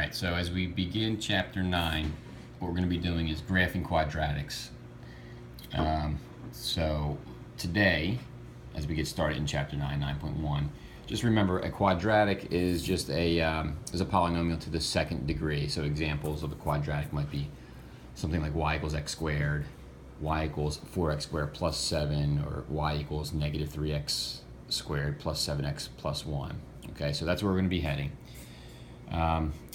Alright, so as we begin chapter 9, what we're going to be doing is graphing quadratics. So today, as we get started in chapter 9, 9.1, just remember a quadratic is just a polynomial to the second degree. So examples of a quadratic might be something like y equals x squared, y equals 4x squared plus 7, or y equals negative 3x squared plus 7x plus 1. Okay, so that's where we're going to be heading.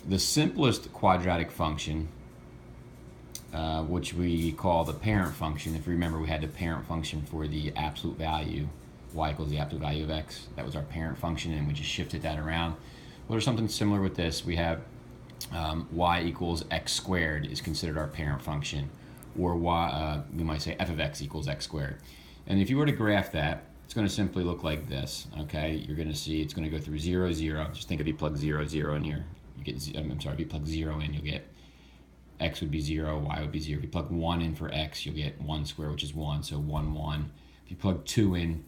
The simplest quadratic function, which we call the parent function, if you remember, we had the parent function for the absolute value, y equals the absolute value of x. That was our parent function, and we just shifted that around. Well, there's something similar with this. We have y equals x squared is considered our parent function, or we might say f of x equals x squared. And if you were to graph that, it's going to simply look like this. Okay, you're going to see it's going to go through 0, 0. Just think if you plug 0, 0 in here, you get. I'm sorry, if you plug 0 in, you'll get x would be 0, y would be 0. If you plug 1 in for x, you'll get 1 squared, which is 1, so 1, 1. If you plug 2 in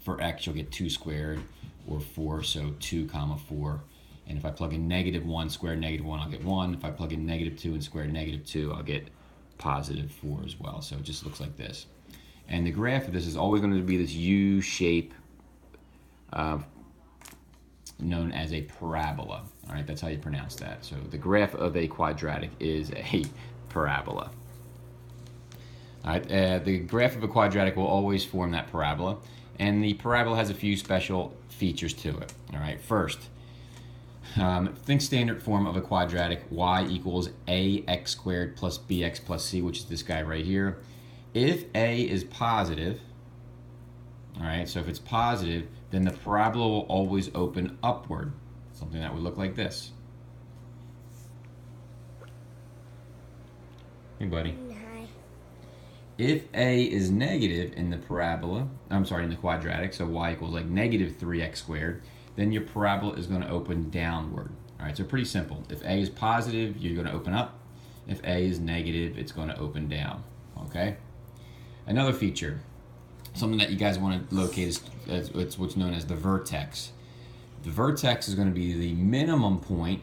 for x, you'll get 2 squared, or 4, so 2 comma 4. And if I plug in negative 1 squared negative 1, I'll get 1. If I plug in negative 2 and squared negative 2, I'll get positive 4 as well. So it just looks like this. And the graph of this is always going to be this U shape known as a parabola. All right, that's how you pronounce that. So the graph of a quadratic is a parabola. All right, the graph of a quadratic will always form that parabola, and the parabola has a few special features to it. All right, first, think standard form of a quadratic: y equals ax squared plus bx plus c, which is this guy right here. If a is positive, all right, so if it's positive, then the parabola will always open upward, something that would look like this. Hey, buddy. Hi. If a is negative in the parabola, I'm sorry, in the quadratic, so y equals like negative 3x squared, then your parabola is going to open downward. All right, so pretty simple. If a is positive, you're going to open up. If a is negative, it's going to open down. Okay? Another feature, something that you guys want to locate, is it's what's known as the vertex. The vertex is going to be the minimum point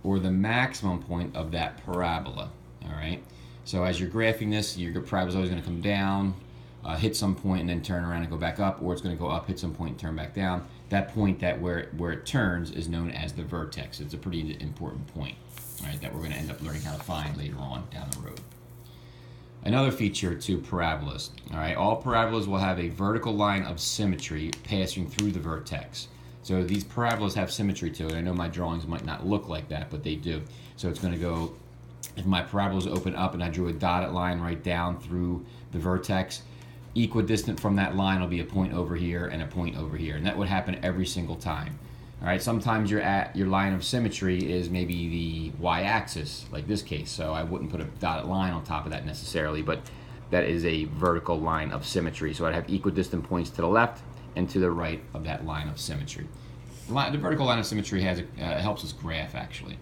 or the maximum point of that parabola. All right. So as you're graphing this, your parabola is always going to come down, hit some point, and then turn around and go back up, or it's going to go up, hit some point, and turn back down. That point where it turns is known as the vertex. It's a pretty important point, all right, that we're going to end up learning how to find later on down the road. Another feature to parabolas, all right, all parabolas will have a vertical line of symmetry passing through the vertex. So these parabolas have symmetry to it. I know my drawings might not look like that, but they do. So it's going to go, if my parabolas open up and I drew a dotted line right down through the vertex, equidistant from that line will be a point over here and a point over here. And that would happen every single time. All right, sometimes your line of symmetry is maybe the y-axis, like this case. So I wouldn't put a dotted line on top of that necessarily, but that is a vertical line of symmetry. So I'd have equidistant points to the left and to the right of that line of symmetry. The vertical line of symmetry helps us graph, actually.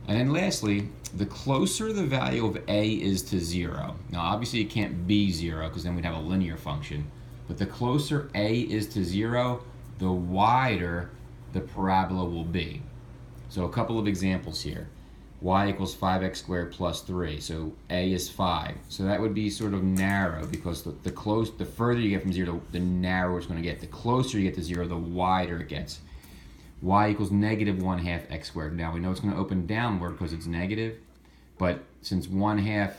And then lastly, the closer the value of a is to 0. Now obviously it can't be 0 because then we'd have a linear function. But the closer a is to 0, the wider the parabola will be. So a couple of examples here. Y equals 5x squared plus 3. So a is 5. So that would be sort of narrow, because the further you get from 0, the narrower it's going to get. The closer you get to 0, the wider it gets. Y equals negative 1/2 x squared. Now we know it's going to open downward because it's negative, but since 1/2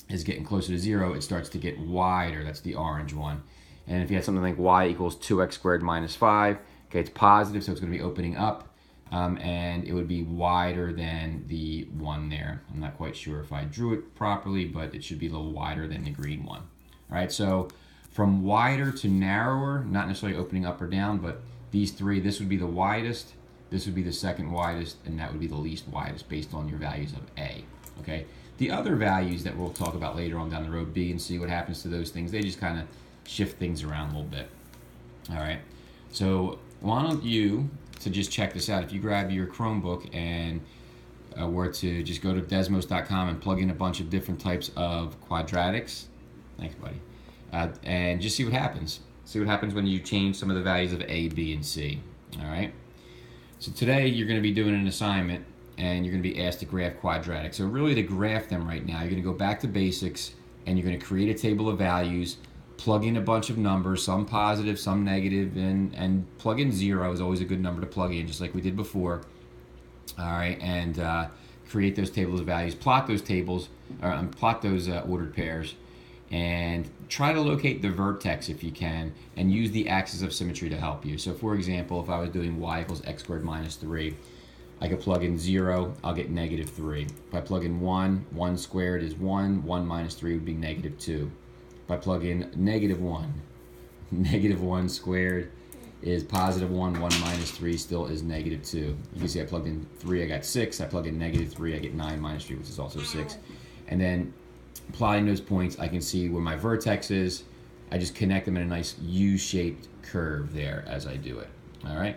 is getting closer to 0, it starts to get wider. That's the orange one. And if you had something like y equals 2x squared minus 5, okay, it's positive, so it's going to be opening up, and it would be wider than the one there. I'm not quite sure if I drew it properly, but it should be a little wider than the green one. All right, so from wider to narrower, not necessarily opening up or down, but these three, this would be the widest, this would be the second widest, and that would be the least widest based on your values of A. Okay. The other values that we'll talk about later on down the road, B and C, what happens to those things, they just kind of shift things around a little bit. All right. So why don't you, to just check this out, if you grab your Chromebook and were to just go to desmos.com and plug in a bunch of different types of quadratics, thanks buddy, and just see what happens. See what happens when you change some of the values of A, B, and C. All right. So today you're going to be doing an assignment, and you're going to be asked to graph quadratics. So really to graph them right now, you're going to go back to basics and you're going to create a table of values, plug in a bunch of numbers, some positive, some negative, and plug in 0 is always a good number to plug in, just like we did before. All right, and create those tables of values, plot those tables, or plot those ordered pairs, and try to locate the vertex if you can, and use the axis of symmetry to help you. So for example, if I was doing y equals x squared minus 3, I could plug in 0, I'll get negative 3. If I plug in 1, 1 squared is 1, 1 minus 3 would be negative 2. If I plug in negative 1, negative 1 squared is positive 1, 1 minus 3 still is negative 2. You can see I plugged in 3, I got 6. I plug in negative 3, I get 9 minus 3, which is also 6. And then plotting those points, I can see where my vertex is. I just connect them in a nice U-shaped curve there as I do it. All right?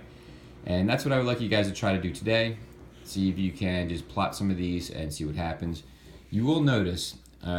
And that's what I would like you guys to try to do today. See if you can just plot some of these and see what happens. You will notice,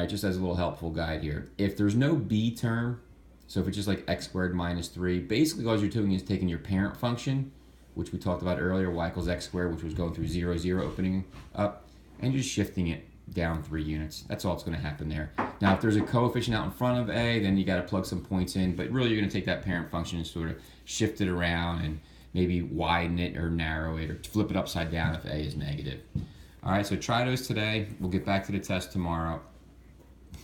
just as a little helpful guide here, if there's no b term, so if it's just like x squared minus 3, basically all you're doing is taking your parent function, which we talked about earlier, y equals x squared, which was going through 0, 0, opening up, and just shifting it down 3 units. That's all that's going to happen there. Now, if there's a coefficient out in front of a, then you got to plug some points in, but really you're going to take that parent function and sort of shift it around and maybe widen it or narrow it or flip it upside down if a is negative. All right, so try those today. We'll get back to the test tomorrow.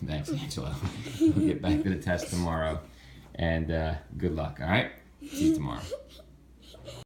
Thanks, Angela. We'll get back to the test tomorrow. And good luck, all right? See you tomorrow.